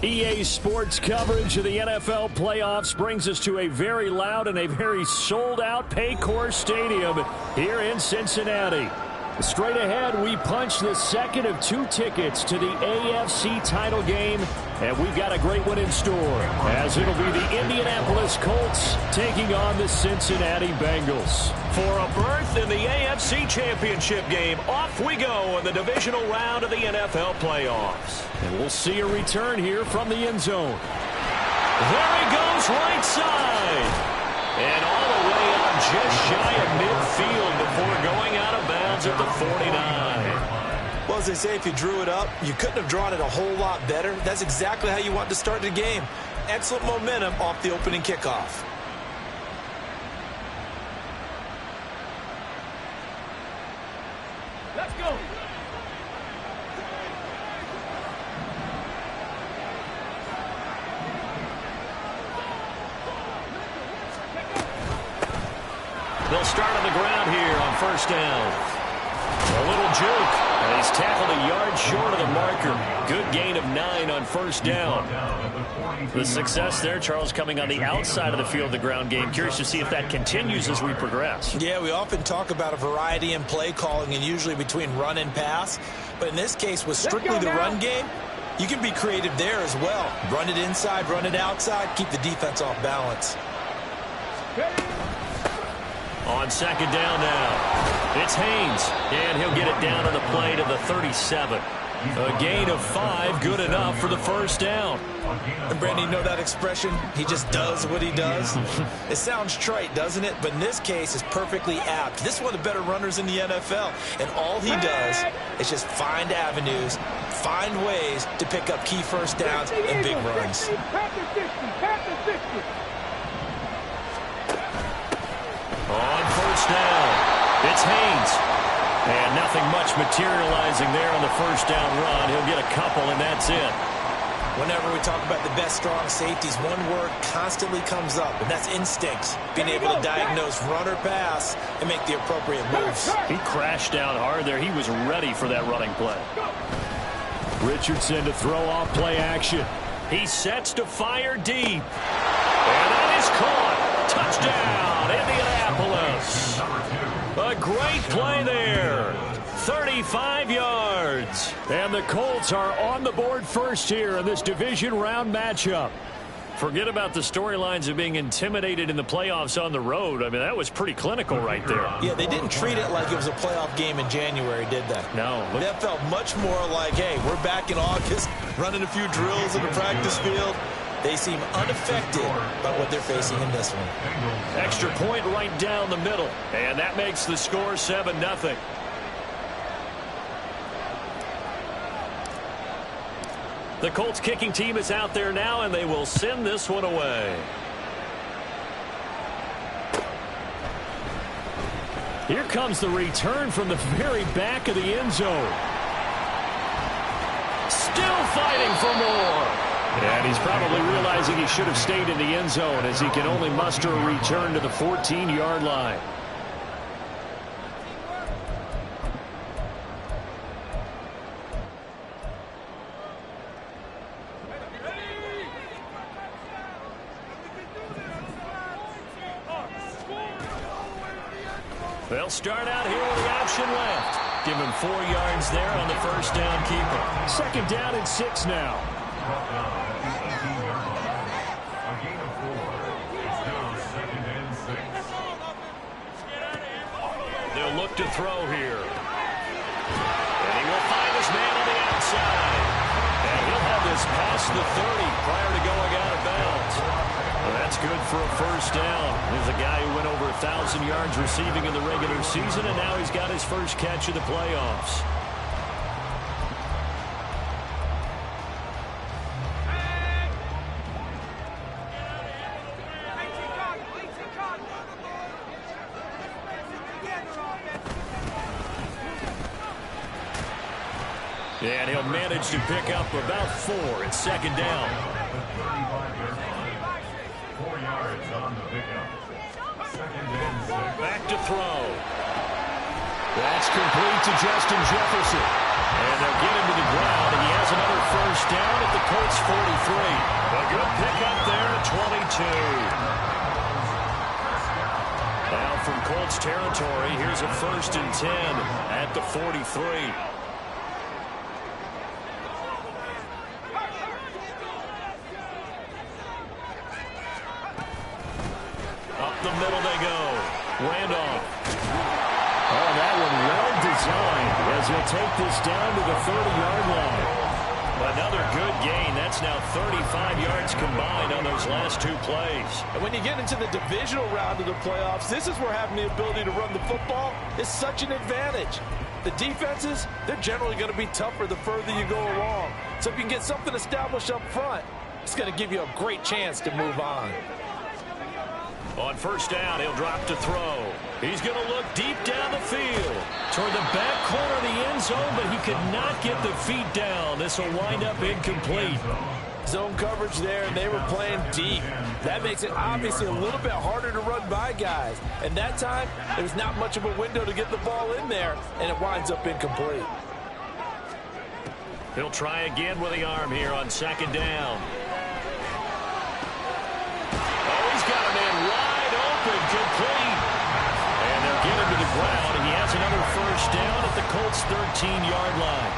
EA Sports coverage of the NFL playoffs brings us to a very loud and a very sold-out Paycor Stadium here in Cincinnati. Straight ahead, we punch the second of 2 tickets to the AFC title game, and we've got a great one in store, as it'll be the Indianapolis Colts taking on the Cincinnati Bengals. For a berth in the AFC Championship game, off we go in the divisional round of the NFL playoffs. And we'll see a return here from the end zone. There he goes, right side. And all the way up just shy of midfield before going out of bounds at the 49. Well, as they say, if you drew it up, you couldn't have drawn it a whole lot better. That's exactly how you want to start the game. Excellent momentum off the opening kickoff. Let's go. They'll start on the ground here on first down. A little juke, and he's tackled a yard short of the marker. Good gain of 9 on first down. The success there, Charles, coming on the outside of the field, the ground game. Curious to see if that continues as we progress. Yeah, we often talk about a variety in play calling and usually between run and pass. But in this case, with strictly the run game, you can be creative there as well. Run it inside, run it outside, keep the defense off balance. On second down now, it's Haynes, and he'll get it down on the play to the 37. A gain of 5, good enough for the first down. And Brandon, you know that expression? He just does what he does. It sounds trite, doesn't it? But in this case, it's perfectly apt. This is one of the better runners in the NFL, and all he does is just find avenues, find ways to pick up key first downs and big runs. On first down, it's Haynes. And nothing much materializing there on the first down run. He'll get a couple, and that's it. Whenever we talk about the best strong safeties, one word constantly comes up, and that's instincts. Being able to diagnose run or pass and make the appropriate moves. He crashed down hard there. He was ready for that running play. Richardson to throw off play action. He sets to fire deep. And that is caught. Touchdown, Indianapolis. A great play there. 35 yards. And the Colts are on the board first here in this division round matchup. Forget about the storylines of being intimidated in the playoffs on the road. I mean, that was pretty clinical right there. Yeah, they didn't treat it like it was a playoff game in January, did they? No. That felt much more like, hey, we're back in August, running a few drills in the practice field. They seem unaffected by what they're facing in this one. Extra point right down the middle. And that makes the score 7-0. The Colts kicking team is out there now, and they will send this one away. Here comes the return from the very back of the end zone. Still fighting for more. And he's probably realizing he should have stayed in the end zone as he can only muster a return to the 14-yard line. They'll start out here with the option left. Give him 4 yards there on the first down keeper. Second down and 6 now. They'll look to throw here. And he will find his man on the outside. And he'll have this past the 30 prior to going out of bounds. Well, that's good for a first down. There's a guy who went over 1,000 yards receiving in the regular season, and now he's got his first catch of the playoffs. And he'll manage to pick up about 4 at second down. 4 yards on the pickup. Second and 6. Back to throw. That's complete to Justin Jefferson. And they'll get him to the ground, and he has another first down at the Colts 43. Colts territory. Here's a 1st and 10 at the 43. Up the middle they go. Randolph. Oh, that one well designed as he'll take this down to the 30-yard line. Another good gain. That's now 35 yards combined on those last 2 plays. And when you get into the divisional round of the playoffs, this is where having the ability to run the football is such an advantage. The defenses, they're generally going to be tougher the further you go along. So if you can get something established up front, it's going to give you a great chance to move on. On 1st down, he'll drop to throw. He's going to look deep down the field toward the back corner of the end zone, but he could not get the feet down. This will wind up incomplete. Zone coverage there, and they were playing deep. That makes it obviously a little bit harder to run by guys. And that time, there was not much of a window to get the ball in there, and it winds up incomplete. He'll try again with the arm here on 2nd down. He's got a man wide open, complete. And they'll get him to the ground, and he has another 1st down at the Colts' 13-yard line.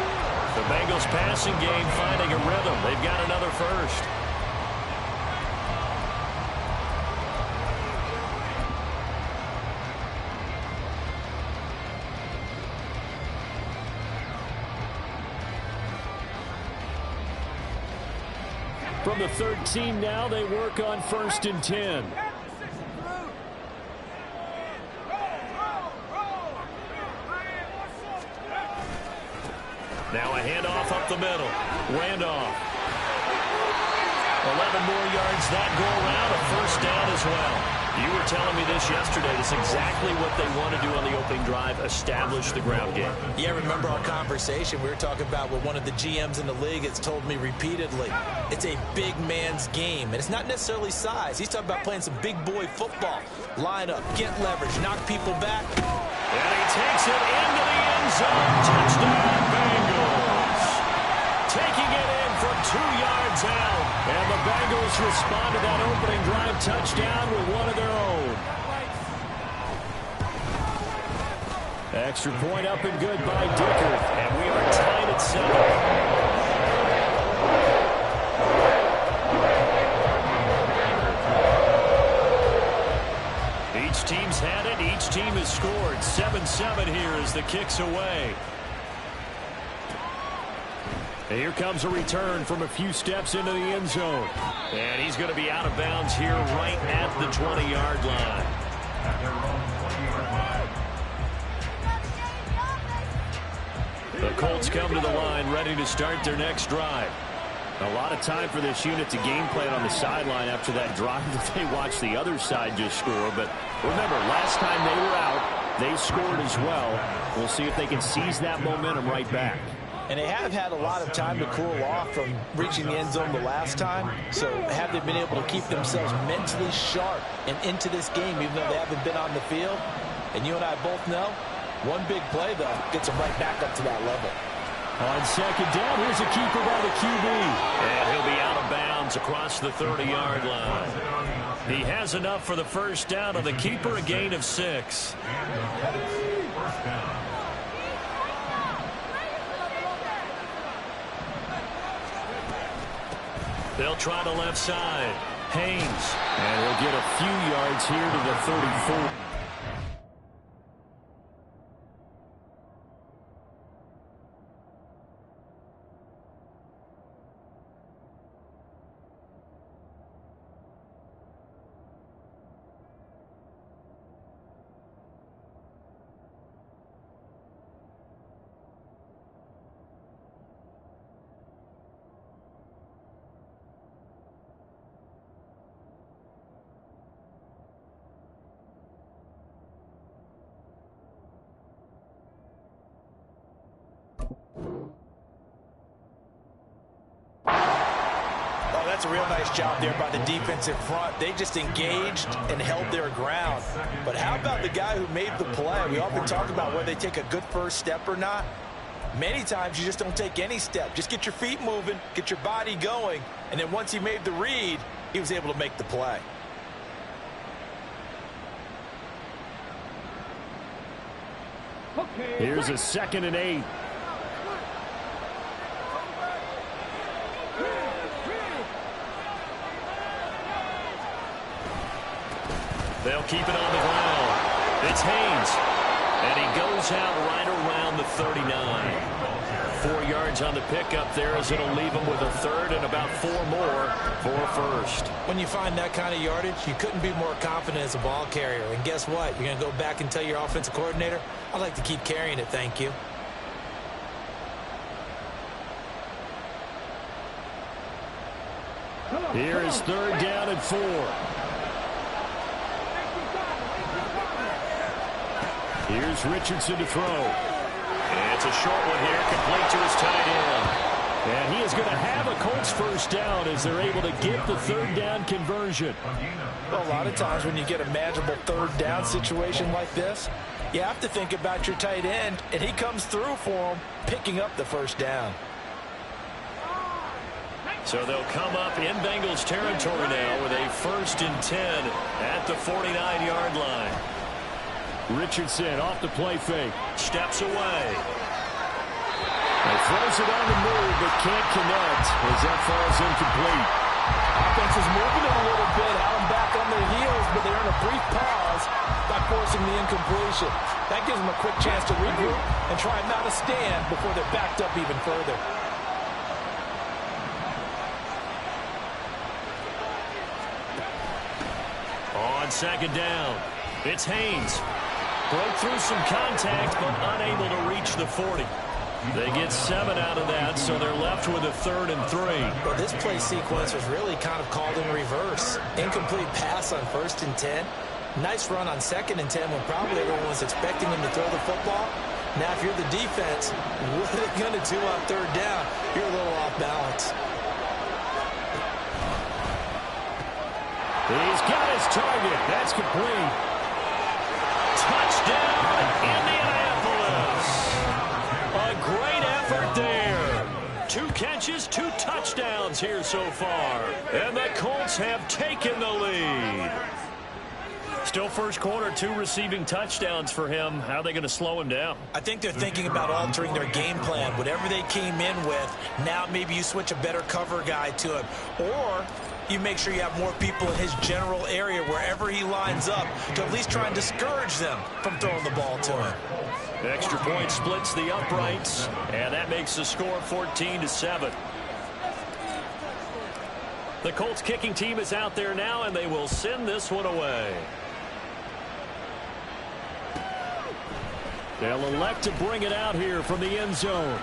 The Bengals passing game finding a rhythm. They've got another 1st. From the 13 now, they work on 1st and 10. Now a handoff up the middle. Randolph. 11 more yards that go around. A 1st down as well. You were telling me this yesterday. That's exactly what they want to do on the opening drive, establish the ground game. Yeah, remember our conversation. We were talking about what one of the GMs in the league has told me repeatedly. It's a big man's game, and it's not necessarily size. He's talking about playing some big boy football. Line up, get leverage, knock people back. And he takes it into the end zone. Touchdown, Bengals. Taking it in from 2 yards out. And the Bengals respond to that opening drive touchdown with one of their own. Extra point up and good by Dicker. And we are tied at 7. Each team's had it. Each team has scored. 7-7 here as the kick's away. And here comes a return from a few steps into the end zone. And he's going to be out of bounds here right at the 20-yard line. At their own 20-yard line. The Colts come to the line ready to start their next drive. A lot of time for this unit to game plan on the sideline after that drive that they watched the other side just score. But remember, last time they were out, they scored as well. We'll see if they can seize that momentum right back. And they have had a lot of time to cool off from reaching the end zone the last time. So have they been able to keep themselves mentally sharp and into this game, even though they haven't been on the field? And you and I both know, one big play, though, gets them right back up to that level. On 2nd down, here's a keeper by the QB. And he'll be out of bounds across the 30-yard line. He has enough for the 1st down on the keeper, a gain of 6. 1st down. They'll try the left side. Haynes. And he'll get a few yards here to the 34. That's a real nice job there by the defensive front. They just engaged and held their ground. But how about the guy who made the play? We often talk about whether they take a good first step or not. Many times you just don't take any step. Just get your feet moving, get your body going, and then once he made the read, he was able to make the play. Here's a 2nd and 8. They'll keep it on the ground. It's Haynes. And he goes out right around the 39. 4 yards on the pickup there as it'll leave him with a 3rd and about 4 more for a 1st. When you find that kind of yardage, you couldn't be more confident as a ball carrier. And guess what? You're going to go back and tell your offensive coordinator, I'd like to keep carrying it, thank you. Here is 3rd down and 4. Here's Richardson to throw. And it's a short one here, complete to his tight end. And he is going to have a Colts 1st down as they're able to get the 3rd down conversion. Well, a lot of times when you get a manageable 3rd down situation like this, you have to think about your tight end, and he comes through for him, picking up the 1st down. So they'll come up in Bengals territory now with a 1st and 10 at the 49-yard line. Richardson off the play fake. Steps away. He throws it on the move, but can't connect as that falls incomplete. Offense is moving it a little bit, out and back on their heels, but they're in a brief pause by forcing the incompletion. That gives them a quick chance to regroup and try and mount a stand before they're backed up even further. On 2nd down, it's Haynes. Broke through some contact, but unable to reach the 40. They get 7 out of that, so they're left with a 3rd and 3. Well, this play sequence was really kind of called in reverse. Incomplete pass on 1st and 10. Nice run on 2nd and 10 when probably everyone was expecting him to throw the football. Now, if you're the defense, what are they going to do on 3rd down? You're a little off balance. He's got his target. That's complete. Touchdown, Indianapolis. A great effort there. 2 catches, 2 touchdowns here so far. And the Colts have taken the lead. Still 1st quarter, 2 receiving touchdowns for him. How are they going to slow him down? I think they're thinking about altering their game plan. Whatever they came in with, now maybe you switch a better cover guy to him. Or you make sure you have more people in his general area wherever he lines up to at least try and discourage them from throwing the ball to him. Extra point splits the uprights, and that makes the score 14-7. The Colts kicking team is out there now, and they will send this one away. They'll elect to bring it out here from the end zone.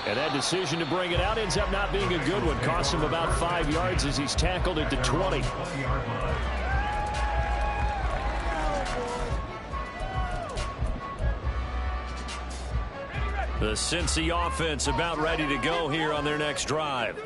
And that decision to bring it out ends up not being a good one. Costs him about 5 yards as he's tackled at the 20. The Cincy offense about ready to go here on their next drive.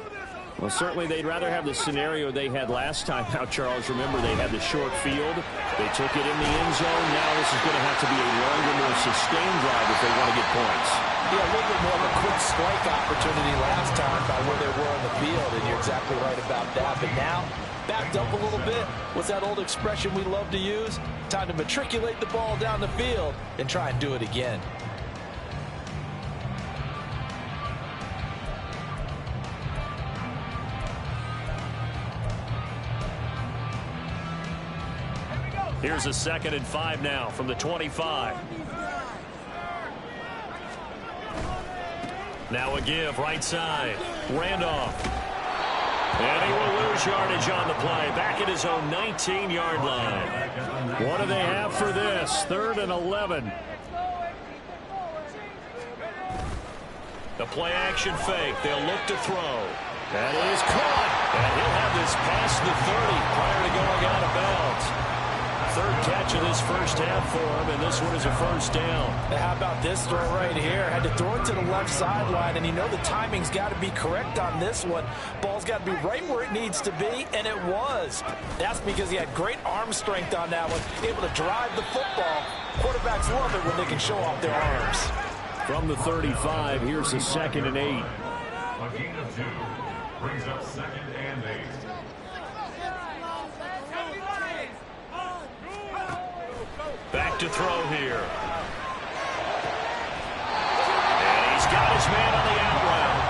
Well, certainly they'd rather have the scenario they had last time out, Charles. Remember, they had the short field. They took it in the end zone. Now this is going to have to be a longer, more sustained drive if they want to get points. Yeah, a little bit more of a quick strike opportunity last time by where they were on the field, and you're exactly right about that. But now, backed up a little bit. What's that old expression we love to use? Time to matriculate the ball down the field and try and do it again. Here's a 2nd and 5 now from the 25. Now a give right side. Randolph. And he will lose yardage on the play. Back at his own 19-yard line. What do they have for this? 3rd and 11. The play action fake. They'll look to throw. That is caught. And he'll have this past the 30 prior to going out of bounds. 3rd catch of this 1st half for him, and this one is a 1st down. And how about this throw right here? Had to throw it to the left sideline, and you know the timing's got to be correct on this one. Ball's got to be right where it needs to be, and it was. That's because he had great arm strength on that one, able to drive the football. Quarterbacks love it when they can show off their arms. From the 35, here's a 2nd and 8. A gain of 2 brings up 2nd and 8. Back to throw here. his man on the out route.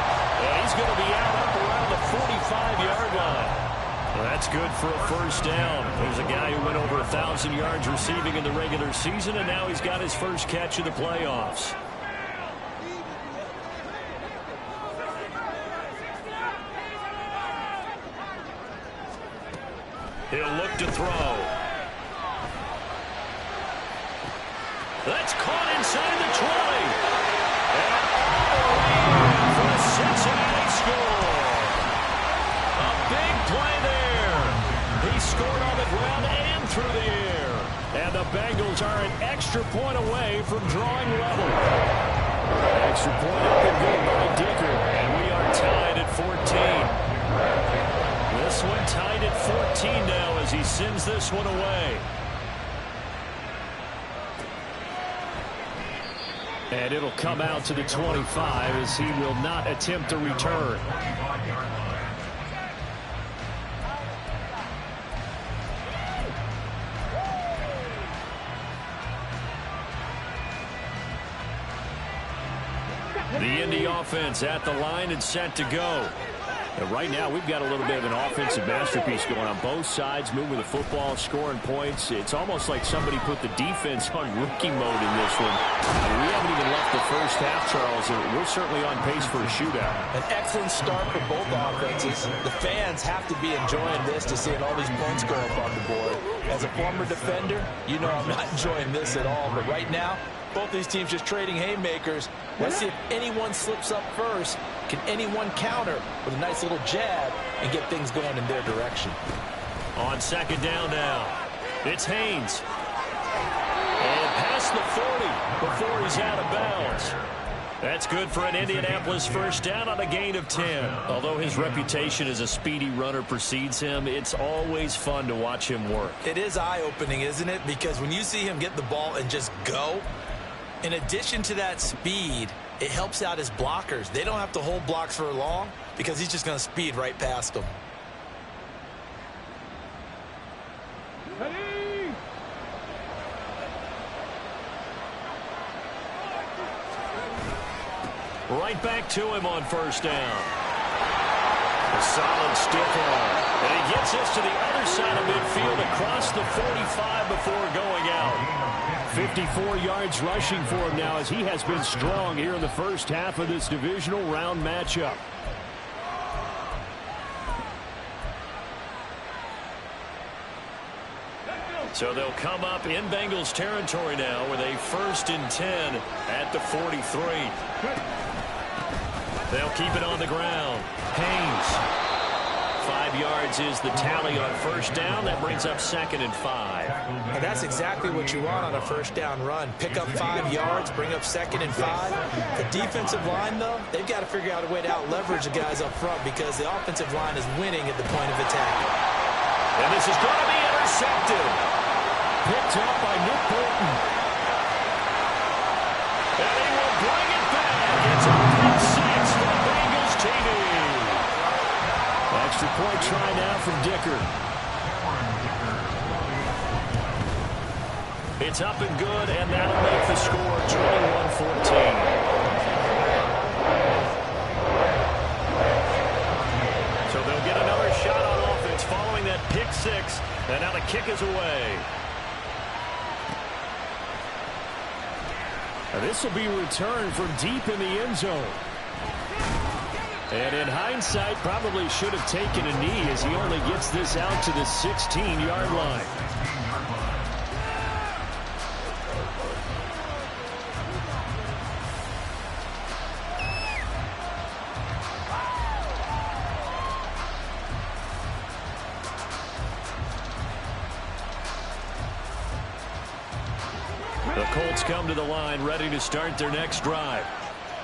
And he's going to be out up around the 45-yard line. Well, that's good for a first down. There's a guy who went over 1,000 yards receiving in the regular season, and now he's got his first catch of the playoffs. He'll look to throw. That's caught inside the 20. And all the way in for a Cincinnati score. A big play there. He scored on the ground and through the air. And the Bengals are an extra point away from drawing level. Extra point up and good by Dicker. And we are tied at 14. This one tied at 14 now as he sends this one away. And it'll come out to the 25 as he will not attempt a return. The Indy offense at the line and set to go. And right now, we've got a little bit of an offensive masterpiece going on both sides, moving the football, scoring points. It's almost like somebody put the defense on rookie mode in this one. We haven't even left the first half, Charles, and we're certainly on pace for a shootout. An excellent start for both offenses. The fans have to be enjoying this to seeing all these points go up on the board. As a former defender, you know I'm not enjoying this at all. But right now, both these teams just trading haymakers. Let's see if anyone slips up first. Can anyone counter with a nice little jab and get things going in their direction? On second down now, it's Haynes. And past the 40 before he's out of bounds. That's good for an Indianapolis first down on a gain of 10. Although his reputation as a speedy runner precedes him, it's always fun to watch him work. It is eye-opening, isn't it? Because when you see him get the ball and just go, in addition to that speed, it helps out his blockers. They don't have to hold blocks for long because he's just going to speed right past them. Right back to him on first down. A solid stiff arm. And he gets us to the other side of midfield across the 45 before going out. 54 yards rushing for him now as he has been strong here in the first half of this divisional round matchup. So they'll come up in Bengals territory now with a 1st and 10 at the 43. They'll keep it on the ground. Haynes. 5 yards is the tally on first down. That brings up 2nd and 5. And that's exactly what you want on a first down run. Pick up 5 yards, bring up 2nd and 5. The defensive line, though, they've got to figure out a way to out-leverage the guys up front because the offensive line is winning at the point of attack. And this is going to be intercepted. Picked up by Nick Bolton. And he will bring it back. It's a pick six for the Bengals TD. Extra point try now from Dicker. It's up and good, and that'll make the score 21-14. So they'll get another shot on offense following that pick six, and now the kick is away. And this will be returned from deep in the end zone. And in hindsight, probably should have taken a knee as he only gets this out to the 16-yard line. The Colts come to the line ready to start their next drive.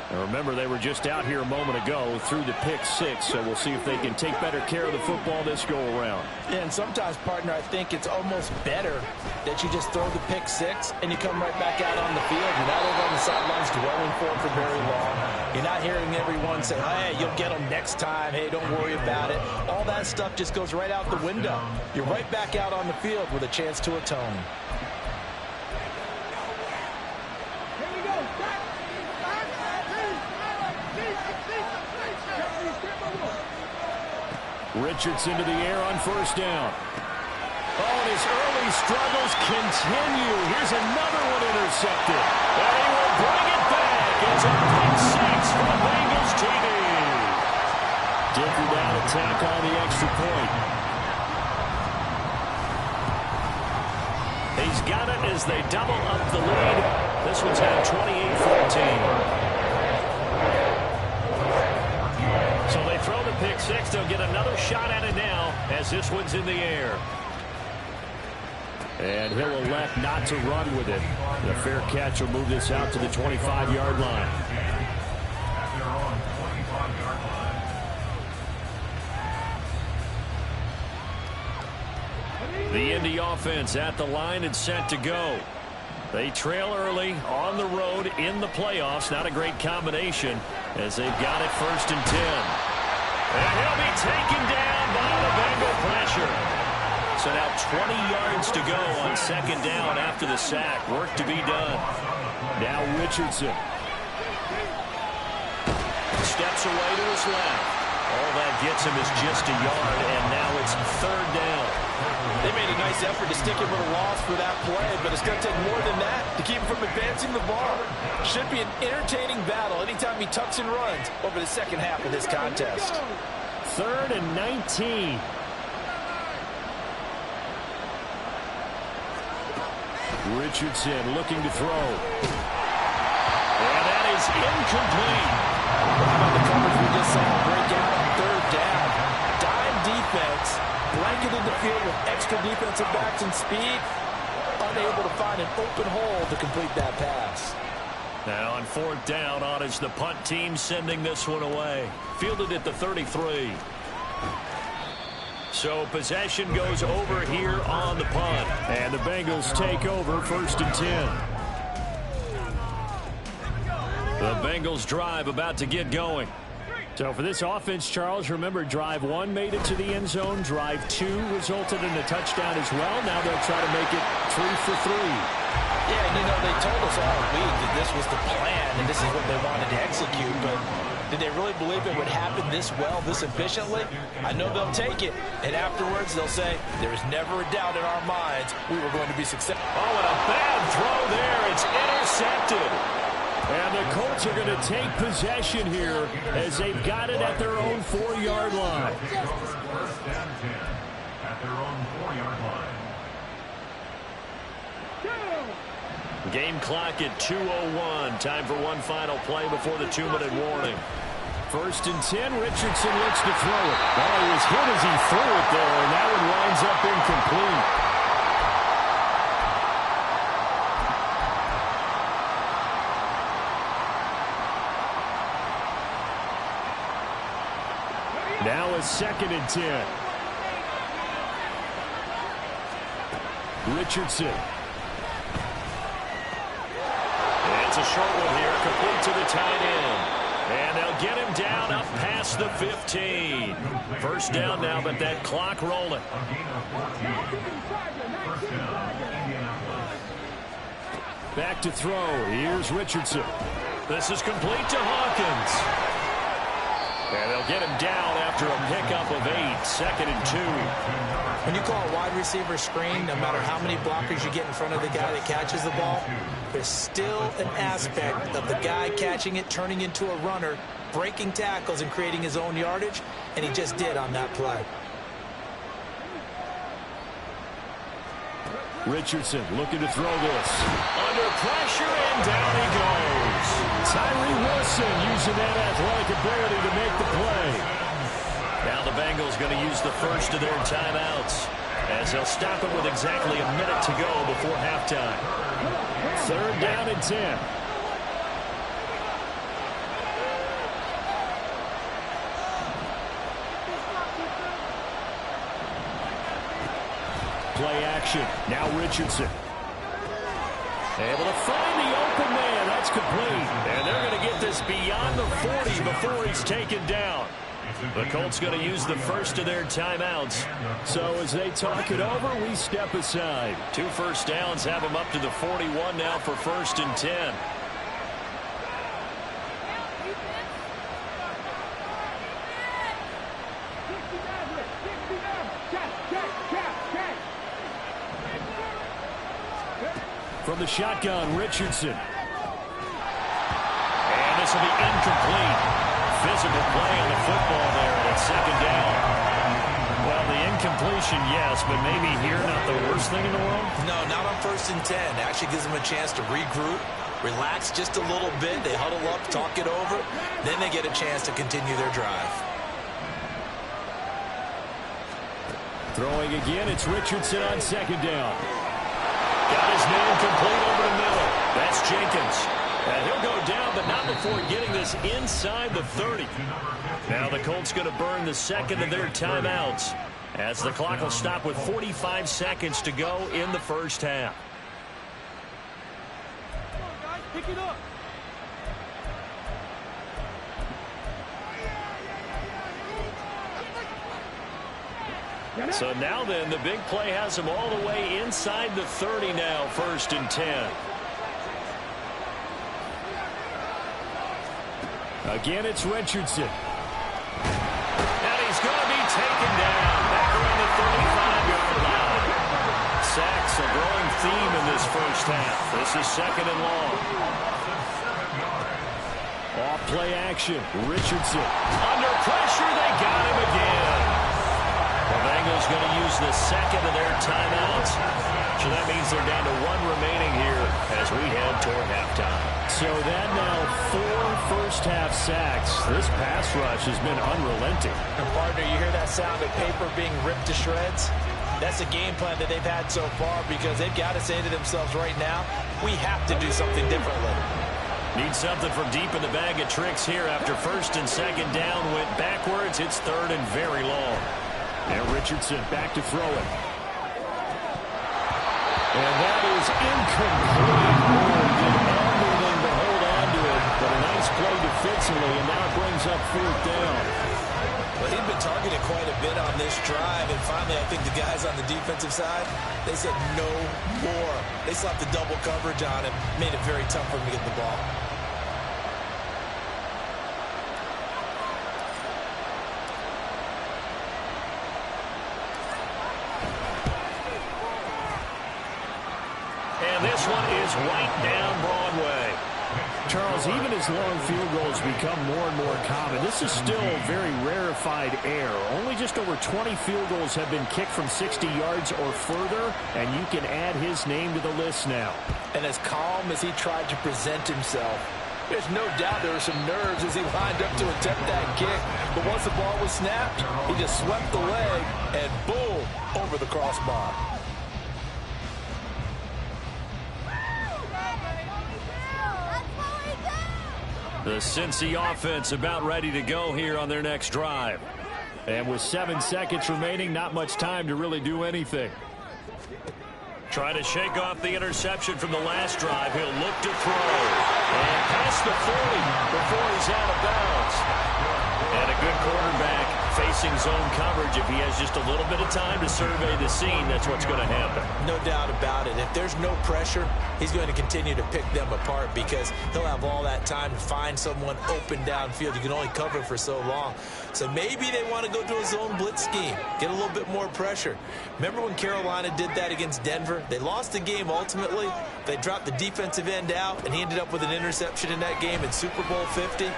And remember, they were just out here a moment ago through the pick six, so we'll see if they can take better care of the football this go-around. Yeah, and sometimes, partner, I think it's almost better that you just throw the pick six and you come right back out on the field. You're not over on the sidelines dwelling for very long. You're not hearing everyone say, hey, you'll get them next time. Hey, don't worry about it. All that stuff just goes right out the window. You're right back out on the field with a chance to atone. Richardson to the air on first down. Oh, and his early struggles continue. Here's another one intercepted. And he will bring it back. It's a pick six for the Bengals TD. Dicker down attack on the extra point. He's got it as they double up the lead. This one's at 28-14. So they throw the pick six. They'll get another shot at it now as this one's in the air. And he'll elect not to run with it. The fair catch will move this out to the 25-yard line. At their own 25-yard line. The Indy offense at the line and set to go. They trail early on the road in the playoffs. Not a great combination as they've got it 1st and 10. And he'll be taken down by the Bengal pressure. So now 20 yards to go on 2nd down after the sack. Work to be done. Now Richardson. Steps away to his left. All that gets him is just a yard, and now it's 3rd down. They made a nice effort to stick him with a loss for that play, but it's going to take more than that to keep him from advancing the ball. Should be an entertaining battle anytime he tucks and runs over the second half of this contest. 3rd and 19. Richardson looking to throw. And that is incomplete. How about the coverage we just saw break out on 3rd down? Dime defense, blanketed the field with extra defensive backs and speed, unable to find an open hole to complete that pass. Now on 4th down, on is the punt team sending this one away. Fielded at the 33. So possession goes over here on the punt. And the Bengals take over 1st and 10. The Bengals drive about to get going. So for this offense, Charles, remember drive 1 made it to the end zone. Drive 2 resulted in a touchdown as well. Now they'll try to make it 3 for 3. Yeah, and they told us all week that this was the plan and this is what they wanted to execute, but did they really believe it would happen this well, this efficiently? I know they'll take it, and afterwards they'll say, there was never a doubt in our minds we were going to be successful. Oh, and a bad throw there. It's intercepted. And the Colts are going to take possession here as they've got it at their own 4-yard line. 1st and 10 at their own 4-yard line. Game clock at 2:01. Time for one final play before the 2-minute warning. 1st and 10. Richardson looks to throw it. Oh, he was hit as he threw it there, and that one winds up incomplete. Now a 2nd and 10. Richardson. It's a short one here, complete to the tight end. And they'll get him down up past the 15. 1st down now, but that clock rolling. A gain of 14. 1st down, Indianapolis. Back to throw. Here's Richardson. This is complete to Hawkins. And they'll get him down after a pickup of 8. 2nd and 2. When you call a wide receiver screen, no matter how many blockers you get in front of the guy that catches the ball, there's still an aspect of the guy catching it, turning into a runner, breaking tackles and creating his own yardage, and he just did on that play. Richardson looking to throw this. Under pressure, and down he goes. Tyree Wilson using that athletic ability to make the play. Now the Bengals going to use the first of their timeouts as they'll stop it with exactly a minute to go before halftime. 3rd down and 10. Play action. Now Richardson. Able to find the open man. That's complete. And they're going to get this beyond the 40 before he's taken down. The Colts going to use the first of their timeouts. So as they talk it over, we step aside. 2 first downs have them up to the 41 now for 1st and 10. From the shotgun, Richardson. And this will be incomplete. Physical play on the football there, and it's second down. Well, the incompletion, yes, but maybe here not the worst thing in the world? No, not on 1st and 10. Actually gives them a chance to regroup, relax just a little bit. They huddle up, talk it over. Then they get a chance to continue their drive. Throwing again, it's Richardson on second down. Got his man complete over the middle. That's Jenkins. And he'll go down, but not before getting this inside the 30. Now the Colts going to burn the second of their timeouts as the clock will stop with 45 seconds to go in the first half. Pick it up. So now then, the big play has him all the way inside the 30 now, 1st and 10. Again, it's Richardson. And he's going to be taken down back around the 35-yard line. Sacks a growing theme in this first half. This is second and long. Off play action. Richardson. Under pressure, they got him again. The Bengals going to use the second of their timeouts. So that means they're down to one remaining here as we head toward halftime. So that now 4 first-half sacks. This pass rush has been unrelenting. And partner, you hear that sound of paper being ripped to shreds? That's the game plan that they've had so far because they've got to say to themselves right now, we have to do something differently. Need something from deep in the bag of tricks here after 1st and 2nd down went backwards. It's 3rd and very long. And Richardson back to throw it. And that is incomplete. Did everything to hold on to it, but a nice play defensively, and now it brings up 4th down. Well, he'd been targeted quite a bit on this drive, and finally I think the guys on the defensive side, they said no more. They slapped the double coverage on him, made it very tough for him to get the ball. And this one is right down Broadway. Charles, even as long field goals become more and more common, this is still very rarefied air. Only just over 20 field goals have been kicked from 60 yards or further, and you can add his name to the list now. And as calm as he tried to present himself, there's no doubt there were some nerves as he lined up to attempt that kick. But once the ball was snapped, he just swept the leg and boom, over the crossbar. The Cincy offense about ready to go here on their next drive. And with 7 seconds remaining, not much time to really do anything. Try to shake off the interception from the last drive. He'll look to throw. And past the 40 before he's out of bounds. And a good quarterback facing zone coverage. If he has just a little bit of time to survey the scene, that's what's going to happen. No doubt about it. If there's no pressure, he's going to continue to pick them apart because he'll have all that time to find someone open downfield. You can only cover for so long. So maybe they want to go to a zone blitz scheme, get a little bit more pressure. Remember when Carolina did that against Denver? They lost the game ultimately. They dropped the defensive end out, and he ended up with an interception in that game in Super Bowl 50.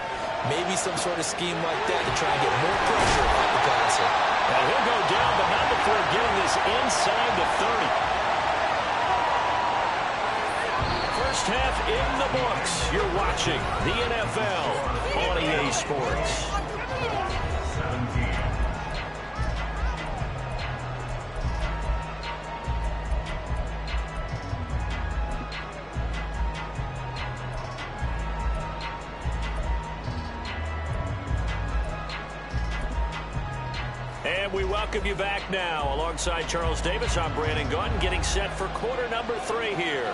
Maybe some sort of scheme like that to try and get more pressure on the passer. And he'll go down, but not before getting this inside the 30. First half in the books. You're watching the NFL on EA Sports. 17. And we welcome you back now. Alongside Charles Davis, I'm Brandon Gunn, getting set for quarter number 3 here.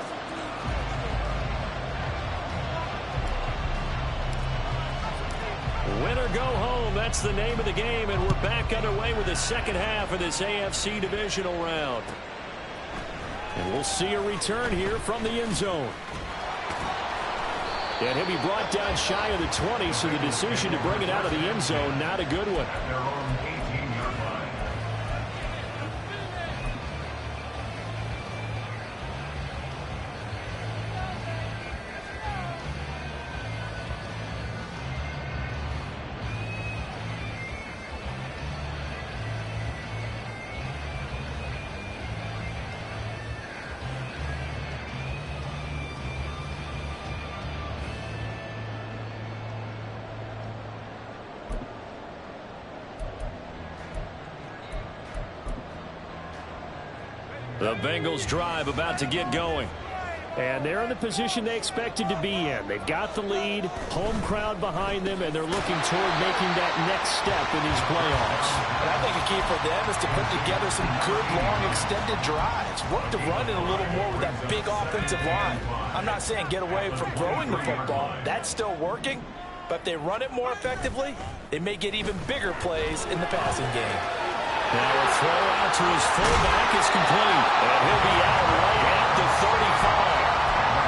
Win or go home, that's the name of the game, and we're back underway with the second half of this AFC divisional round. And we'll see a return here from the end zone. And he'll be brought down shy of the 20, so the decision to bring it out of the end zone, not a good one. At their own 18-yard line. The Bengals drive about to get going. And they're in the position they expected to be in. They've got the lead, home crowd behind them, and they're looking toward making that next step in these playoffs. And I think the key for them is to put together some good, long, extended drives. Work the run in a little more with that big offensive line. I'm not saying get away from throwing the football. That's still working. But if they run it more effectively, they may get even bigger plays in the passing game. Now a throw out to his fullback is complete. And he'll be out right at the 35.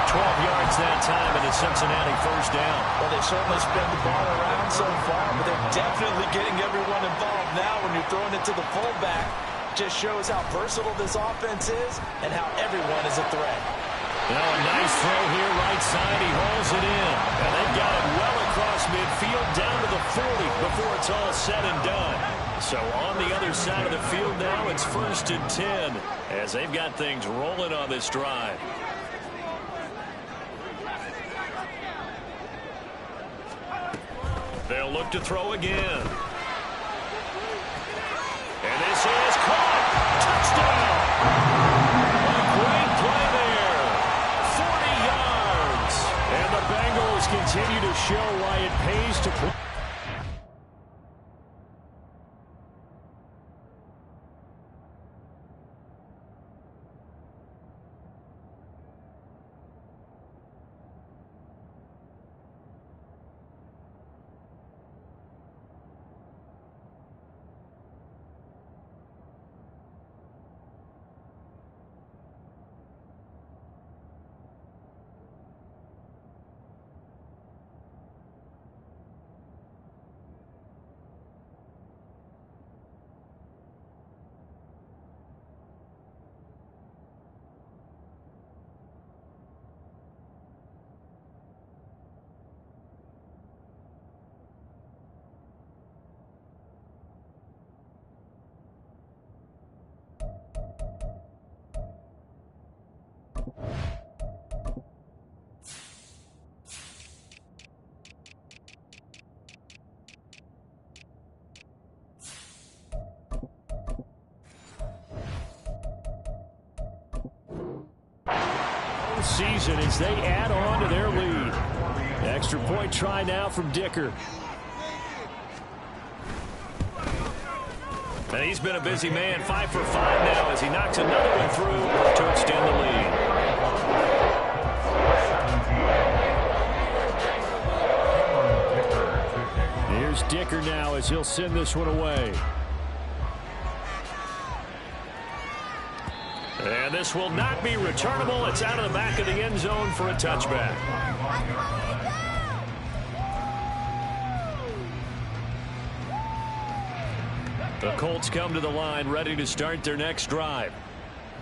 12 yards that time, and a Cincinnati first down. Well, they certainly spread the ball around so far, but they're definitely getting everyone involved now when you're throwing it to the fullback. Just shows how versatile this offense is and how everyone is a threat. Now a nice throw here right side. He rolls it in. And they've got it well across midfield down to the 40 before it's all said and done. So on the other side of the field now, it's 1st and 10 as they've got things rolling on this drive. They'll look to throw again. And this is caught. Touchdown. A great play there. 40 yards. And the Bengals continue to show why it pays to play. Season as they add on to their lead. Extra point try now from Dicker. And he's been a busy man, 5 for 5 now as he knocks another one through to extend the lead. Here's Dicker now as he'll send this one away. And this will not be returnable. It's out of the back of the end zone for a touchback. The Colts come to the line ready to start their next drive.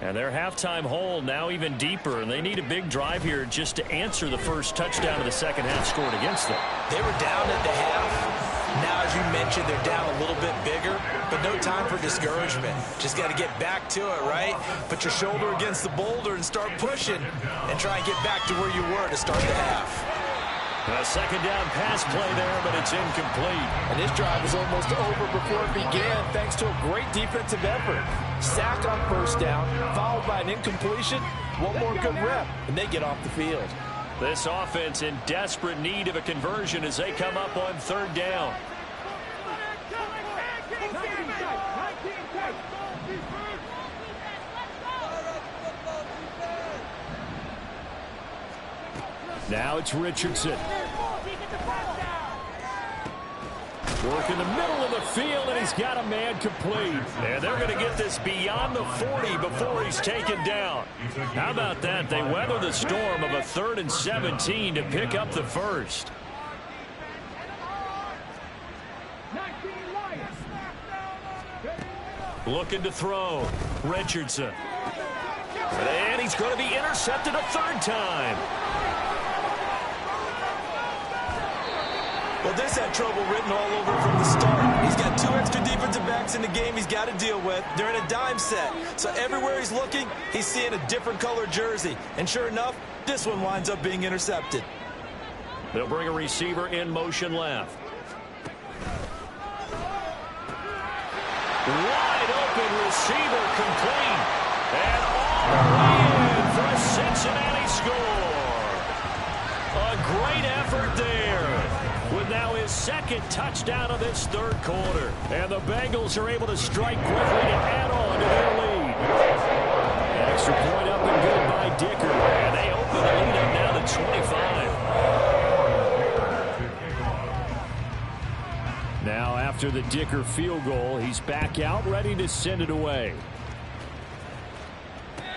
And their halftime hole now even deeper, and they need a big drive here just to answer the first touchdown of the second half scored against them. They were down at the half. Now, as you mentioned, they're down a little bit bigger, but no time for discouragement. Just got to get back to it, right? Put your shoulder against the boulder and start pushing and try and get back to where you were to start the half. A second down pass play there, but it's incomplete. And this drive was almost over before it began thanks to a great defensive effort. Sack on first down, followed by an incompletion. One more good rep, and they get off the field. This offense in desperate need of a conversion as they come up on third down. Now it's Richardson. Work in the middle of the field, and he's got a man complete. And they're going to get this beyond the 40 before he's taken down. How about that? They weather the storm of a 3rd and 17 to pick up the first. Looking to throw. Richardson. And he's going to be intercepted a 3rd time. Well, this had trouble written all over from the start. He's got 2 extra defensive backs in the game he's got to deal with. They're in a dime set. So everywhere he's looking, he's seeing a different color jersey. And sure enough, this one winds up being intercepted. They'll bring a receiver in motion left. Wide open receiver complete. And all the way in for a Cincinnati score. A great effort there, with now his second touchdown of this third quarter. And the Bengals are able to strike quickly to add on to their lead. Extra point up and good by Dicker. And they open the lead up now to 25. Now after the Dicker field goal, he's back out ready to send it away.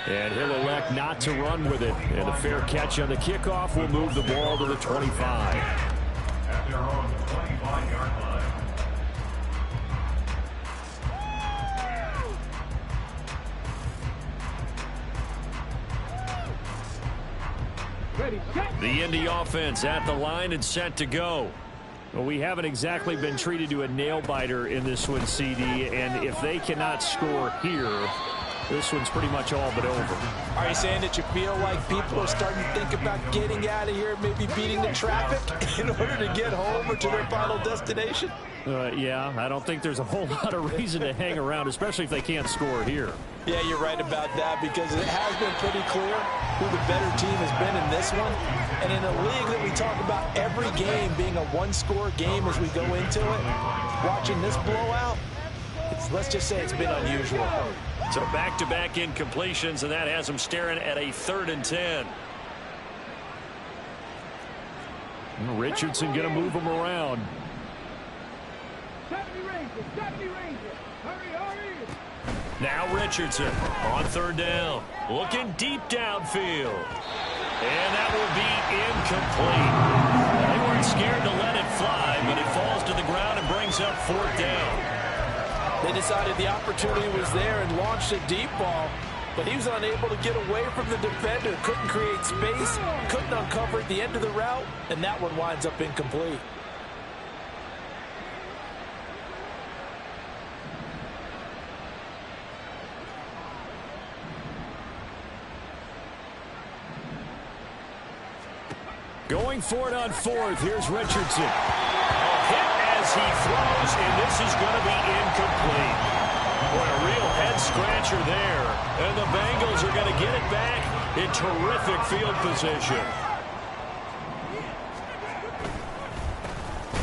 And he'll elect not to run with it. And the fair catch on the kickoff will move the ball to the 25. At their own 25-yard line. The Indy offense at the line and set to go. Well, we haven't exactly been treated to a nail-biter in this one, CD. And if they cannot score here, this one's pretty much all but over. Are you saying that you feel like people are starting to think about getting out of here, maybe beating the traffic in order to get home or to their final destination? Yeah, I don't think there's a whole lot of reason to hang around, especially if they can't score here. Yeah, you're right about that, because it has been pretty clear who the better team has been in this one. And in a league that we talk about every game being a one-score game as we go into it, watching this blowout, let's just say it's been unusual. So back-to-back incompletions, and that has them staring at a 3rd and 10. Richardson going to move them around. 70 Rangers. Hurry. Now Richardson on 3rd down, looking deep downfield. And that will be incomplete. They weren't scared to let it fly, but it falls to the ground and brings up 4th down. They decided the opportunity was there and launched a deep ball, but he was unable to get away from the defender, couldn't create space, couldn't uncover at the end of the route, and that one winds up incomplete. Going for it on 4th. Here's Richardson. A hit as he throws, and this is going to be incomplete. Boy, a real head-scratcher there. And the Bengals are going to get it back in terrific field position.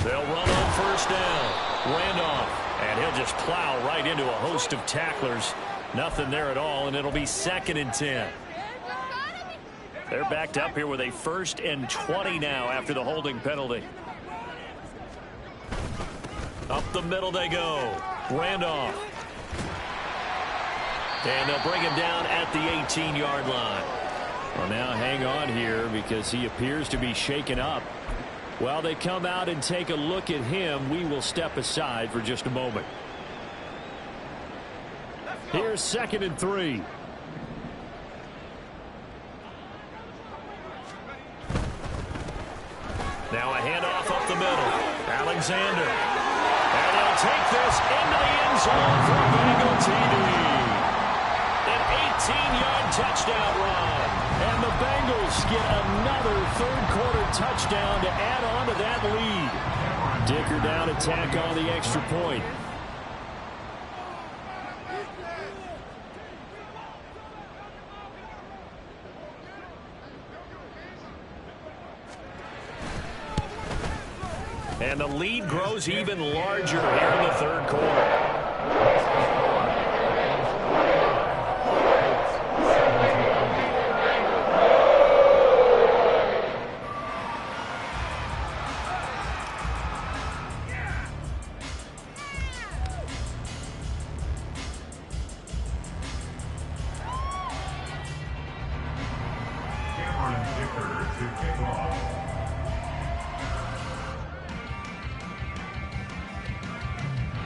They'll run on 1st down. Randolph, and he'll just plow right into a host of tacklers. Nothing there at all, and it'll be 2nd and 10. They're backed up here with a 1st and 20 now after the holding penalty. Up the middle they go. Randolph. And they'll bring him down at the 18-yard line. Well, now hang on here because he appears to be shaken up. While they come out and take a look at him, we will step aside for just a moment. Here's 2nd and 3. Now a handoff up the middle. Alexander. And they'll take this into the end zone for a Bengal TD. An 18-yard touchdown run. And the Bengals get another third-quarter touchdown to add on to that lead. Dicker down to tack on the extra point. And the lead grows even larger here in the third quarter.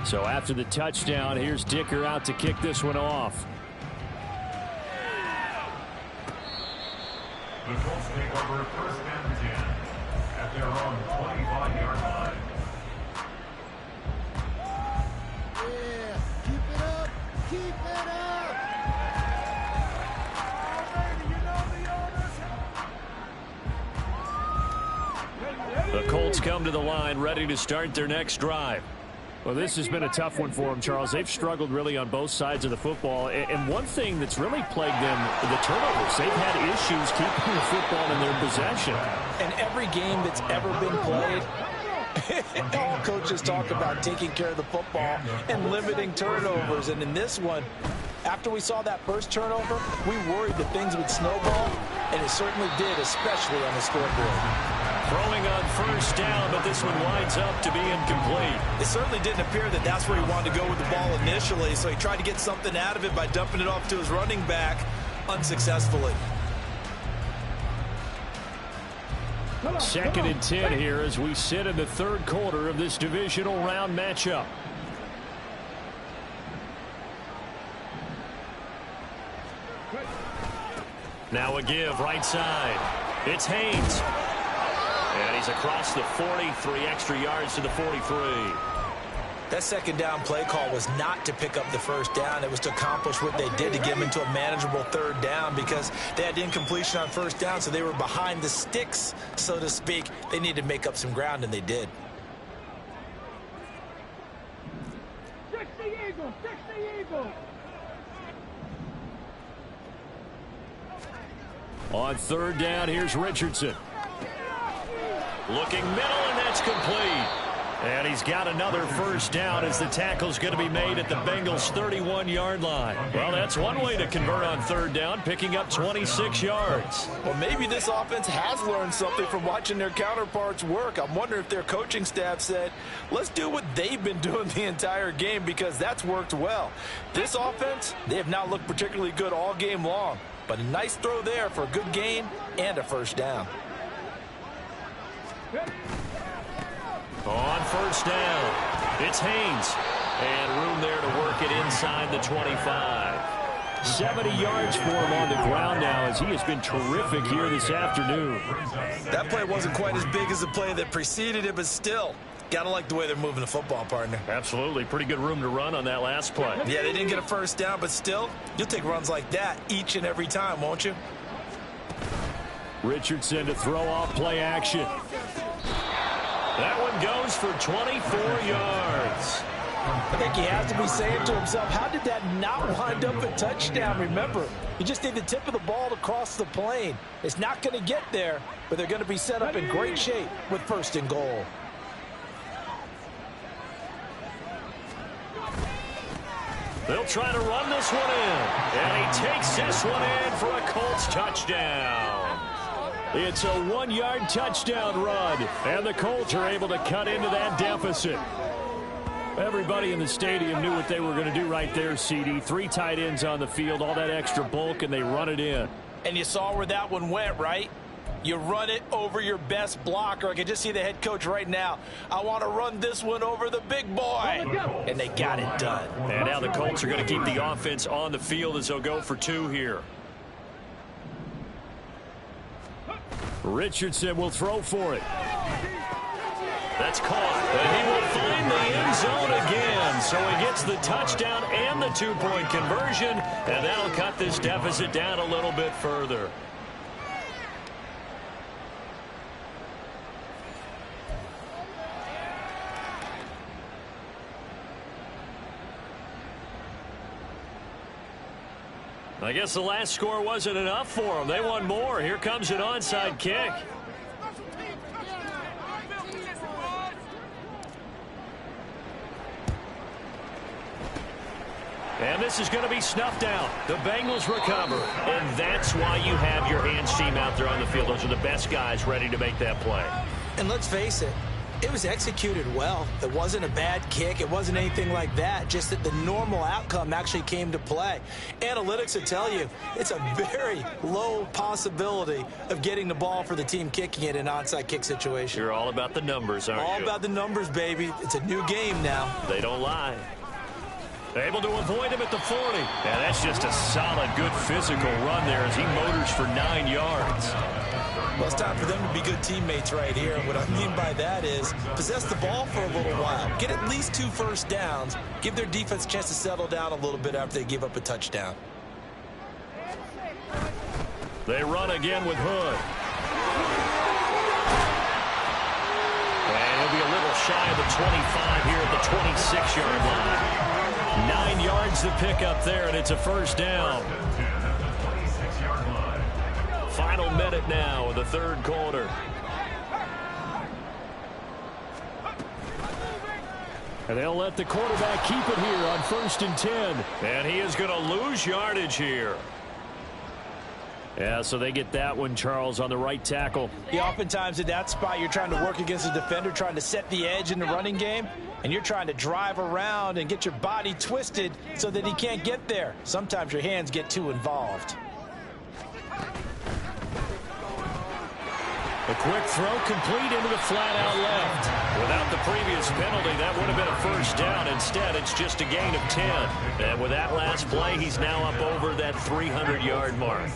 So after the touchdown, here's Dicker out to kick this one off. The Colts take over 1st and 10 at their own 25-yard line. Yeah, keep it up. The Colts come to the line ready to start their next drive. Well, this has been a tough one for them, Charles. They've struggled really on both sides of the football. And one thing that's really plagued them, the turnovers. They've had issues keeping the football in their possession. And every game that's ever been played, all coaches talk about taking care of the football and limiting turnovers. And in this one, after we saw that first turnover, we worried that things would snowball, and it certainly did, especially on the scoreboard. Throwing on first down, but this one winds up to be incomplete. It certainly didn't appear that that's where he wanted to go with the ball initially, so he tried to get something out of it by dumping it off to his running back unsuccessfully. 2nd and 10 here as we sit in the third quarter of this divisional round matchup. Now a give right side. It's Haynes. And he's across the 40, 3 extra yards to the 43. That second down play call was not to pick up the first down. It was to accomplish what they did to get them into a manageable third down because they had incompletion on first down, so they were behind the sticks, so to speak. They needed to make up some ground, and they did. 60 Eagles, 60 Eagles. On third down, here's Richardson. Looking middle, and that's complete. And he's got another first down as the tackle's going to be made at the Bengals' 31-yard line. Well, that's one way to convert on third down, picking up 26 yards. Well, maybe this offense has learned something from watching their counterparts work. I'm wondering if their coaching staff said, let's do what they've been doing the entire game because that's worked well. This offense, they have not looked particularly good all game long, but a nice throw there for a good gain and a first down. On first down, it's Haynes. And room there to work it inside the 25. 70 yards for him on the ground now as he has been terrific here this afternoon. That play wasn't quite as big as the play that preceded it, but still, gotta like the way they're moving the football, partner. Absolutely. Pretty good room to run on that last play. Yeah, they didn't get a first down, but still, you'll take runs like that each and every time, won't you? Richardson to throw off play action. That one goes for 24 yards. I think he has to be saying to himself, how did that not wind up a touchdown? Remember, you just need the tip of the ball to cross the plane. It's not going to get there, but they're going to be set up in great shape with first and goal. They'll try to run this one in. And he takes this one in for a Colts touchdown. It's a 1-yard touchdown run, and the Colts are able to cut into that deficit. Everybody in the stadium knew what they were going to do right there, CD. 3 tight ends on the field, all that extra bulk, and they run it in. And you saw where that one went, right? You run it over your best blocker. I can just see the head coach right now. I want to run this one over the big boy. And they got it done. And now the Colts are going to keep the offense on the field as they'll go for 2 here. Richardson will throw for it. That's caught. And he will find the end zone again. So he gets the touchdown and the 2-point conversion. And that'll cut this deficit down a little bit further. I guess the last score wasn't enough for them. They want more. Here comes an onside kick. And this is going to be snuffed out. The Bengals recover. And that's why you have your hands team out there on the field. Those are the best guys ready to make that play. And let's face it, it was executed well. It wasn't a bad kick. It wasn't anything like that. Just that the normal outcome actually came to play. Analytics will tell you it's a very low possibility of getting the ball for the team kicking it in an onside kick situation. You're all about the numbers, aren't you? All about the numbers, baby. It's a new game now. They don't lie. Able to avoid him at the 40. Yeah, that's just a solid, good physical run there as he motors for 9 yards. Well, it's time for them to be good teammates right here. And what I mean by that is possess the ball for a little while. Get at least 2 first downs. Give their defense a chance to settle down a little bit after they give up a touchdown. They run again with Hood. And he'll be a little little shy of the 25 here at the 26-yard line. 9 yards to pick up there, and it's a first down. Final minute now of the third quarter. And they'll let the quarterback keep it here on 1st and 10. And he is going to lose yardage here. Yeah, so they get that one, Charles, on the right tackle. Yeah, oftentimes in that spot, you're trying to work against a defender, trying to set the edge in the running game, and you're trying to drive around and get your body twisted so that he can't get there. Sometimes your hands get too involved. A quick throw complete into the flat-out left. Without the previous penalty, that would have been a first down. Instead, it's just a gain of 10. And with that last play, he's now up over that 300-yard mark.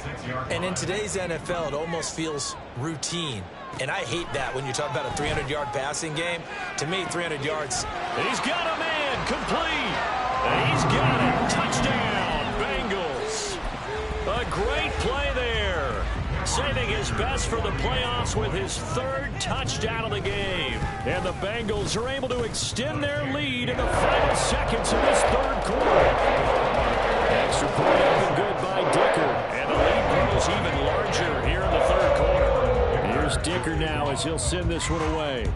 And in today's NFL, it almost feels routine. And I hate that when you talk about a 300-yard passing game. To me, 300 yards. He's got a man complete. And he's got it. Touchdown, Bengals. A great play there. Saving his best for the playoffs with his 3rd touchdown of the game. And the Bengals are able to extend their lead in the final seconds of this 3rd quarter. Extra point up and good by Dicker. And the lead grows even larger here in the 3rd quarter. Here's Dicker now as he'll send this one away.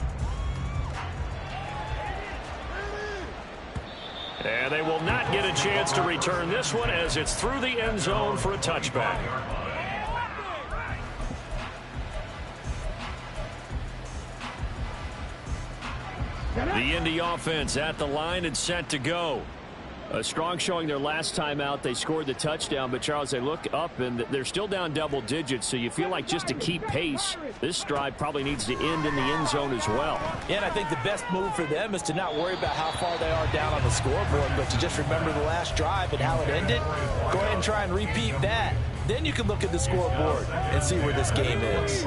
And they will not get a chance to return this one as it's through the end zone for a touchback. The Indy offense at the line and set to go. A strong showing their last time out. They scored the touchdown, but Charles, they look up and they're still down double digits, so you feel like just to keep pace, this drive probably needs to end in the end zone as well. Yeah, and I think the best move for them is to not worry about how far they are down on the scoreboard, but to just remember the last drive and how it ended. Go ahead and try and repeat that. Then you can look at the scoreboard and see where this game is.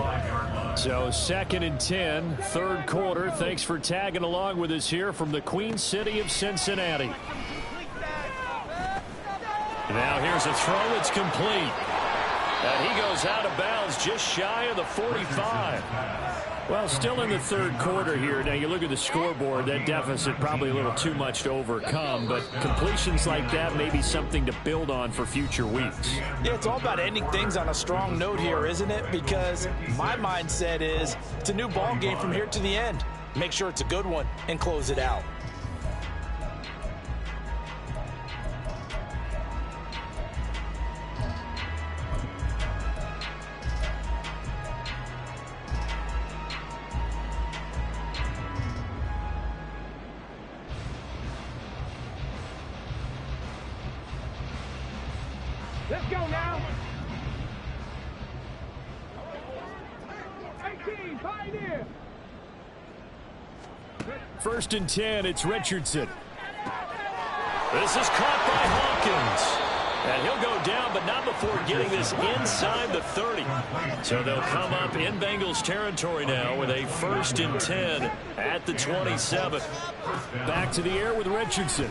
So 2nd and 10, 3rd quarter. Thanks for tagging along with us here from the Queen City of Cincinnati. Now here's a throw. It's complete. And he goes out of bounds just shy of the 45. Well, still in the 3rd quarter here. Now you look at the scoreboard, that deficit probably a little too much to overcome, but completions like that may be something to build on for future weeks. Yeah, it's all about ending things on a strong note here, isn't it? Because my mindset is it's a new ball game from here to the end. Make sure it's a good one and close it out. Let's go now. 18, Pioneer. 1st and 10, it's Richardson. This is caught by Hawkins. And he'll go down, but not before getting this inside the 30. So they'll come up in Bengals territory now with a 1st and 10 at the 27. Back to the air with Richardson.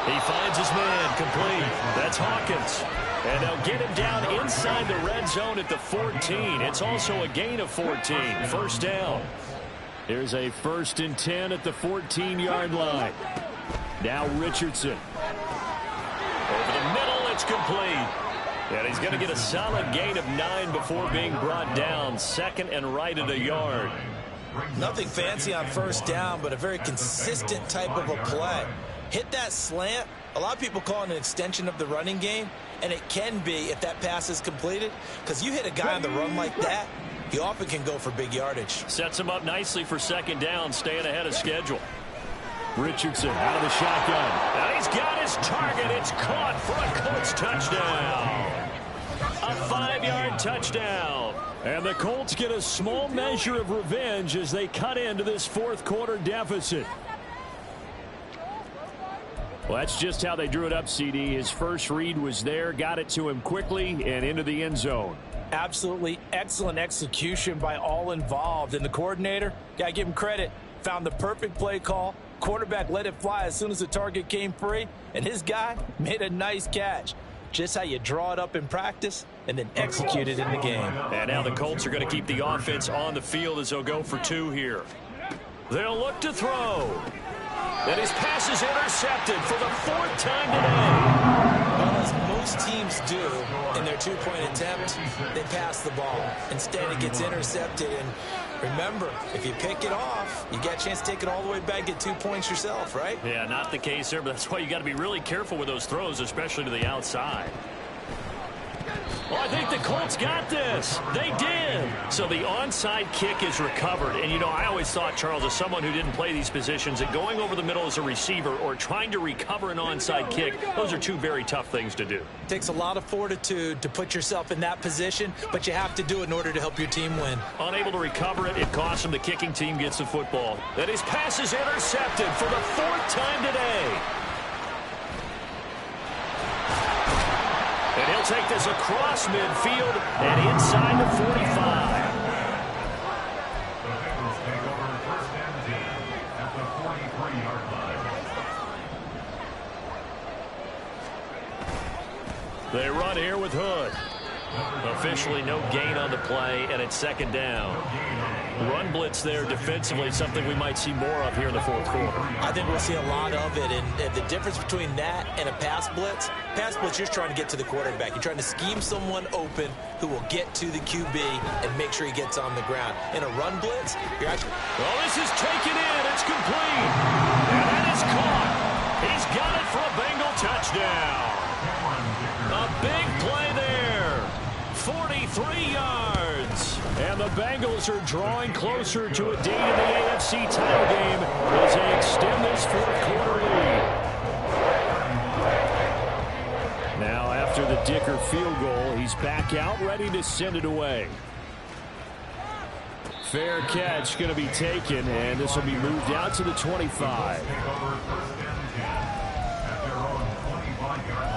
He finds his man complete. That's Hawkins. And they'll get him down inside the red zone at the 14. It's also a gain of 14. First down. Here's a 1st and 10 at the 14-yard line. Now Richardson. Over the middle, it's complete. And he's going to get a solid gain of 9 before being brought down. 2nd and right at a yard. Nothing fancy on 1st down, but a very consistent type of a play. Hit that slant. A lot of people call it an extension of the running game, and it can be if that pass is completed, because you hit a guy on the run like that, he often can go for big yardage. Sets him up nicely for 2nd down, staying ahead of schedule. Richardson out of the shotgun. And he's got his target. It's caught for a Colts touchdown. A 5-yard touchdown. And the Colts get a small measure of revenge as they cut into this 4th quarter deficit. Well, that's just how they drew it up, CD. His first read was there, got it to him quickly, and into the end zone. Absolutely excellent execution by all involved. And the coordinator, got to give him credit, found the perfect play call. Quarterback let it fly as soon as the target came free, and his guy made a nice catch. Just how you draw it up in practice and then execute it in the game. And now the Colts are going to keep the offense on the field as they'll go for 2 here. They'll look to throw. And his pass is intercepted for the 4th time today. Well, as most teams do in their two-point attempt, they pass the ball. Instead, it gets intercepted. And remember, if you pick it off, you get a chance to take it all the way back, get 2 points yourself, right? Yeah, not the case there, but that's why you got to be really careful with those throws, especially to the outside. Well, I think the Colts got this. They did. So the onside kick is recovered. And, you know, I always thought, Charles, as someone who didn't play these positions, that going over the middle as a receiver or trying to recover an onside kick, those are two very tough things to do. It takes a lot of fortitude to put yourself in that position, but you have to do it in order to help your team win. Unable to recover it, it costs him. The kicking team gets the football. And his pass is intercepted for the 4th time today. And he'll take this across midfield and inside the 45. The Bengals take over 1st and 10 at the 43-yard line. They run here with Hood. Officially no gain on the play, and it's 2nd down. Run blitz there defensively, something we might see more of here in the 4th quarter. I think we'll see a lot of it, and the difference between that and a pass blitz, you're just trying to get to the quarterback. You're trying to scheme someone open who will get to the QB and make sure he gets on the ground. In a run blitz, you're actually... Well, this is taken in. It's complete. And that is caught. He's got it for a Bengal touchdown. A big play there. 43 yards. And the Bengals are drawing closer to a date in the AFC title game as they extend this 4th quarter lead. Now, after the Dicker field goal, he's back out, ready to send it away. Fair catch going to be taken, and this will be moved out to the 25. Take over 1st and 10 at their own 25-yard line.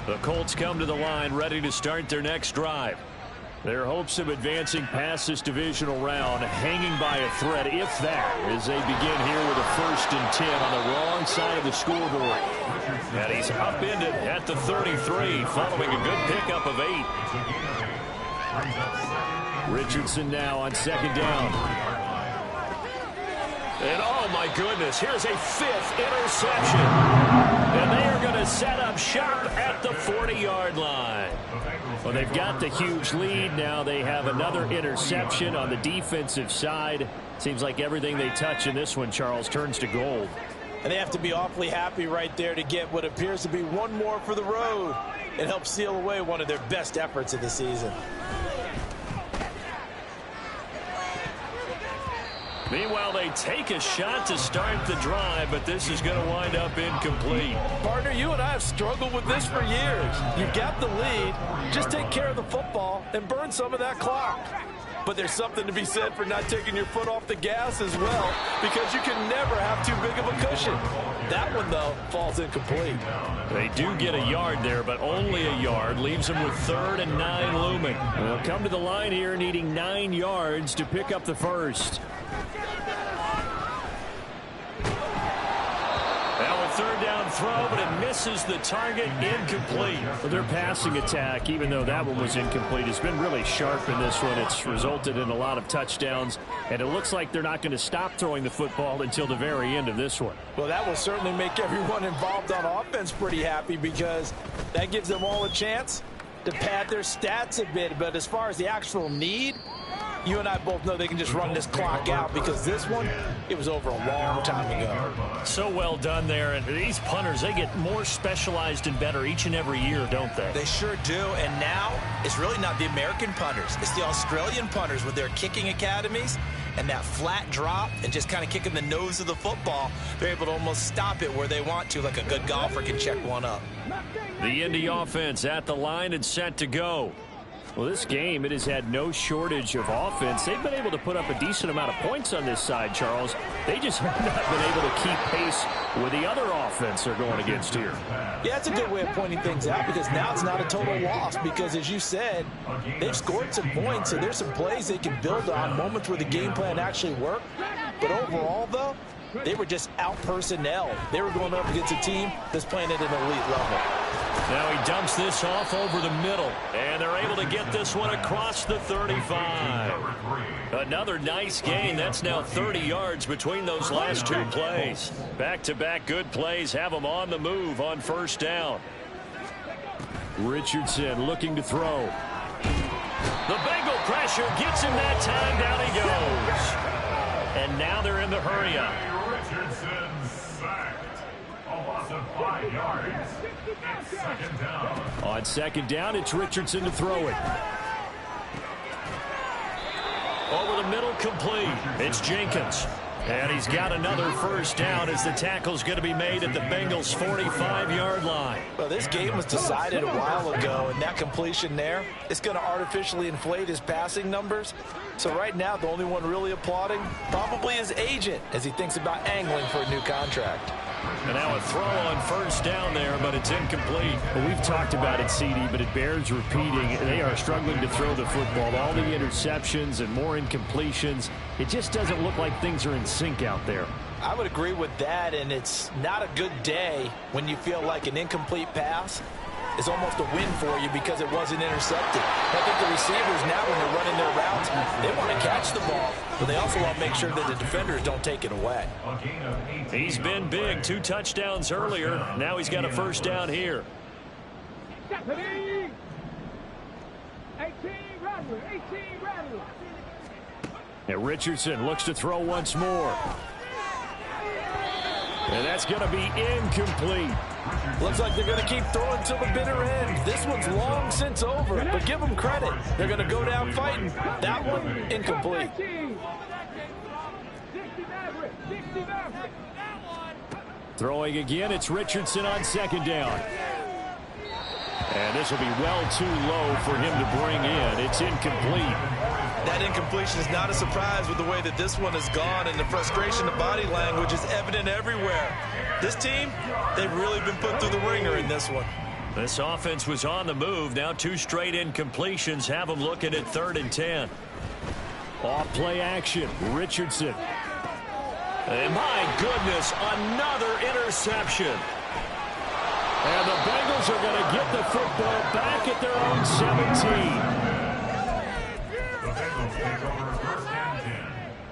The Colts come to the line ready to start their next drive. Their hopes of advancing past this divisional round hanging by a thread, if that, as they begin here with a 1st and 10 on the wrong side of the scoreboard. And he's upended at the 33 following a good pickup of 8. Richardson now on 2nd down. And oh my goodness, here's a 5th interception. And they are going to set up shop at the 40-yard line. Well, they've got the huge lead. Now they have another interception on the defensive side. Seems like everything they touch in this one, Charles, turns to gold. And they have to be awfully happy right there to get what appears to be one more for the road and help seal away one of their best efforts of the season. Meanwhile, they take a shot to start the drive, but this is going to wind up incomplete. Partner, you and I have struggled with this for years. You've got the lead. Just take care of the football and burn some of that clock. But there's something to be said for not taking your foot off the gas as well, because you can never have too big of a cushion. That one, though, falls incomplete. They do get a yard there, but only a yard. Leaves them with 3rd and 9 looming. They'll come to the line here needing 9 yards to pick up the 1st. Now a 3rd down throw, but it misses the target, incomplete. Well, their passing attack, even though that one was incomplete, has been really sharp in this one. It's resulted in a lot of touchdowns, and it looks like they're not going to stop throwing the football until the very end of this one. Well, that will certainly make everyone involved on offense pretty happy, because that gives them all a chance to pad their stats a bit. But as far as the actual need, you and I both know they can just run this clock out, because this one, it was over a long time ago. So well done there. And these punters, they get more specialized and better each and every year, don't they? They sure do. And now it's really not the American punters. It's the Australian punters with their kicking academies and that flat drop and just kind of kicking the nose of the football. They're able to almost stop it where they want to, like a good golfer can check one up. The Indy offense at the line and set to go. Well, this game, it has had no shortage of offense. They've been able to put up a decent amount of points on this side, Charles. They just have not been able to keep pace with the other offense they're going against here. Yeah, that's a good way of pointing things out, because now it's not a total loss, because as you said, they've scored some points, so there's some plays they can build on, moments where the game plan actually worked. But overall, though, they were just out personnel. They were going up against a team that's playing at an elite level. Now he dumps this off over the middle, and they're able to get this one across the 35. Another nice gain. That's now 30 yards between those last two plays. Back-to-back good plays have them on the move on first down. Richardson looking to throw. The Bengal pressure gets him that time. Down he goes. And now they're in the hurry-up. Richardson sacked. A loss of 5 yards. It's second down. On second down, it's Richardson to throw it. Over the middle, complete. It's Jenkins. And he's got another first down as the tackle's going to be made at the Bengals' 45-yard line. Well, this game was decided a while ago, and that completion there is going to artificially inflate his passing numbers. So right now, the only one really applauding probably his agent as he thinks about angling for a new contract. And now a throw on first down there, but it's incomplete. Well, we've talked about it, CD, but it bears repeating. They are struggling to throw the football. All the interceptions and more incompletions. It just doesn't look like things are in sync out there. I would agree with that, and it's not a good day when you feel like an incomplete pass is almost a win for you because it wasn't intercepted. I think the receivers now, when they're running their routes, they want to catch the ball, but they also want to make sure that the defenders don't take it away. He's been big. 2 touchdowns earlier. Now he's got a first down here. 18 Rattler, 18 Rattler. And Richardson looks to throw once more. And that's going to be incomplete. Looks like they're going to keep throwing till the bitter end. This one's long since over, but give them credit. They're going to go down fighting. That one, incomplete. Throwing again, it's Richardson on second down. And this will be well too low for him to bring in. It's incomplete. That incompletion is not a surprise with the way that this one has gone, and the frustration of body language is evident everywhere. This team, they've really been put through the ringer in this one. This offense was on the move. Now 2 straight incompletions have them looking at 3rd and 10. Off play action, Richardson. And my goodness, another interception. And the Bengals are going to get the football back at their own 17. The Bengals take over 1st and 10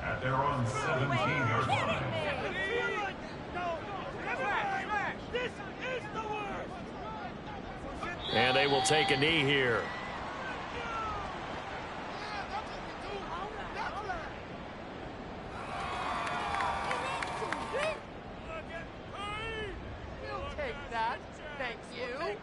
at their own 17-yard line. And they will take a knee here. Take that. Thank you.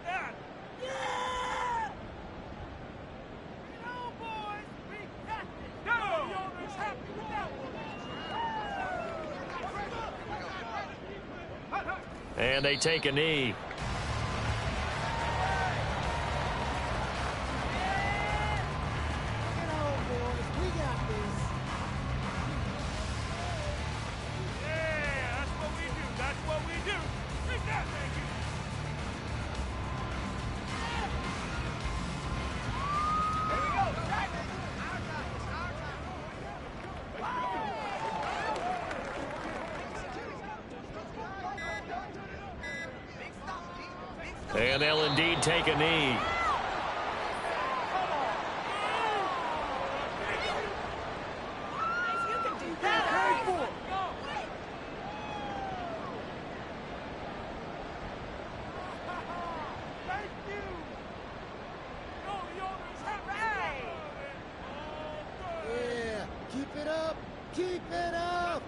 And they take a knee. And they'll indeed take a knee. Yeah, keep it up. Keep it up.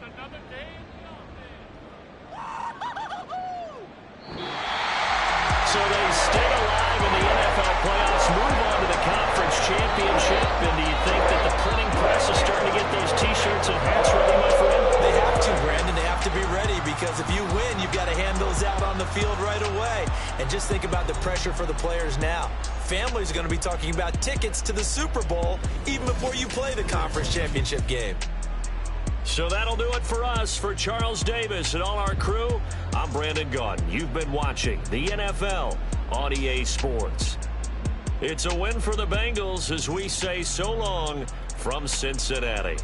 So they stay alive in the NFL playoffs, move on to the conference championship. And do you think that the printing press is starting to get those T-shirts and hats ready, my friend? They have to, Brandon. They have to be ready because if you win, you've got to hand those out on the field right away. And just think about the pressure for the players now. Families are going to be talking about tickets to the Super Bowl even before you play the conference championship game. So that'll do it for us. For Charles Davis and all our crew, I'm Brandon Gaudin. You've been watching the NFL on EA Sports. It's a win for the Bengals as we say so long from Cincinnati.